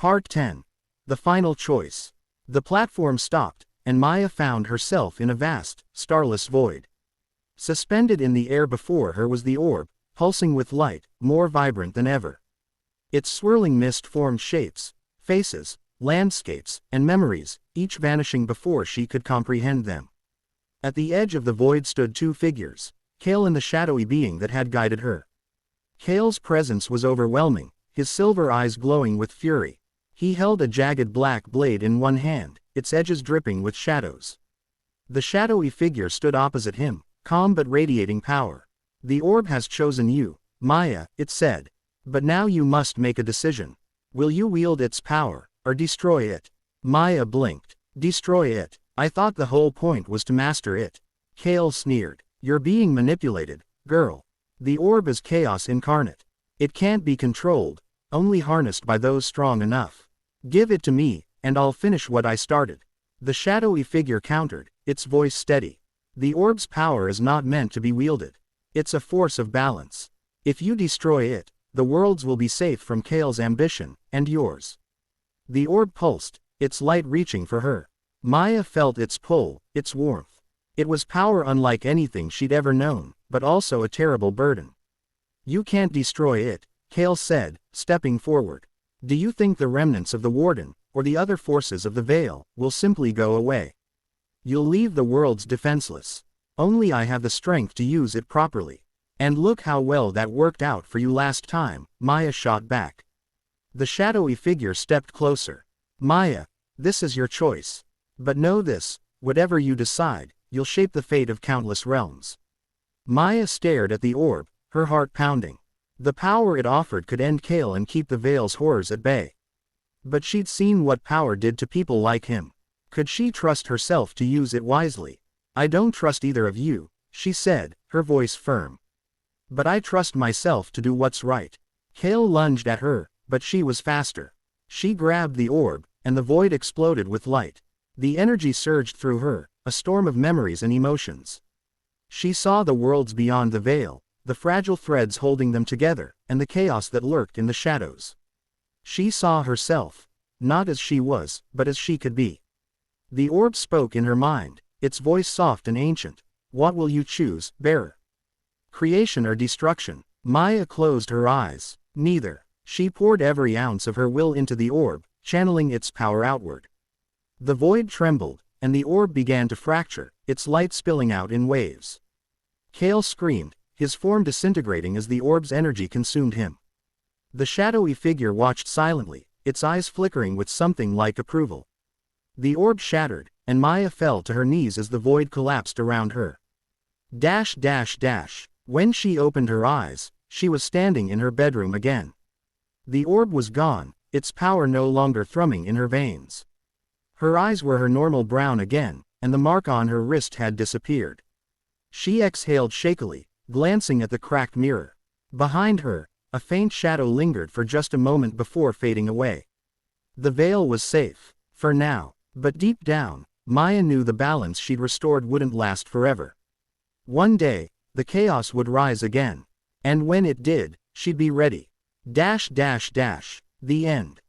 Part 10. The Final Choice. The platform stopped, and Maya found herself in a vast, starless void. Suspended in the air before her was the orb, pulsing with light, more vibrant than ever. Its swirling mist formed shapes, faces, landscapes, and memories, each vanishing before she could comprehend them. At the edge of the void stood two figures, Kale and the shadowy being that had guided her. Kale's presence was overwhelming, his silver eyes glowing with fury. He held a jagged black blade in one hand, its edges dripping with shadows. The shadowy figure stood opposite him, calm but radiating power. "The orb has chosen you, Maya," it said. "But now you must make a decision. Will you wield its power, or destroy it?" Maya blinked. "Destroy it? I thought the whole point was to master it." Kale sneered. "You're being manipulated, girl. The orb is chaos incarnate. It can't be controlled, only harnessed by those strong enough. Give it to me, and I'll finish what I started." The shadowy figure countered, its voice steady. "The orb's power is not meant to be wielded. It's a force of balance. If you destroy it, the worlds will be safe from Kale's ambition, and yours." The orb pulsed, its light reaching for her. Maya felt its pull, its warmth. It was power unlike anything she'd ever known, but also a terrible burden. "You can't destroy it," Kale said, stepping forward. "Do you think the remnants of the Warden, or the other forces of the Veil, will simply go away? You'll leave the worlds defenseless. Only I have the strength to use it properly. And look how well that worked out for you last time," Maya shot back. The shadowy figure stepped closer. "Maya, this is your choice. But know this, whatever you decide, you'll shape the fate of countless realms." Maya stared at the orb, her heart pounding. The power it offered could end Kale and keep the Veil's horrors at bay. But she'd seen what power did to people like him. Could she trust herself to use it wisely? "I don't trust either of you," she said, her voice firm. "But I trust myself to do what's right." Kale lunged at her, but she was faster. She grabbed the orb, and the void exploded with light. The energy surged through her, a storm of memories and emotions. She saw the worlds beyond the veil, the fragile threads holding them together, and the chaos that lurked in the shadows. She saw herself, not as she was, but as she could be. The orb spoke in her mind, its voice soft and ancient. "What will you choose, bearer? Creation or destruction?" Maya closed her eyes. "Neither." She poured every ounce of her will into the orb, channeling its power outward. The void trembled, and the orb began to fracture, its light spilling out in waves. Kale screamed, his form disintegrating as the orb's energy consumed him. The shadowy figure watched silently, its eyes flickering with something like approval. The orb shattered, and Maya fell to her knees as the void collapsed around her. When she opened her eyes, she was standing in her bedroom again. The orb was gone, its power no longer thrumming in her veins. Her eyes were her normal brown again, and the mark on her wrist had disappeared. She exhaled shakily, glancing at the cracked mirror. Behind her, a faint shadow lingered for just a moment before fading away. The veil was safe, for now, but deep down, Maya knew the balance she'd restored wouldn't last forever. One day, the chaos would rise again. And when it did, she'd be ready. The end.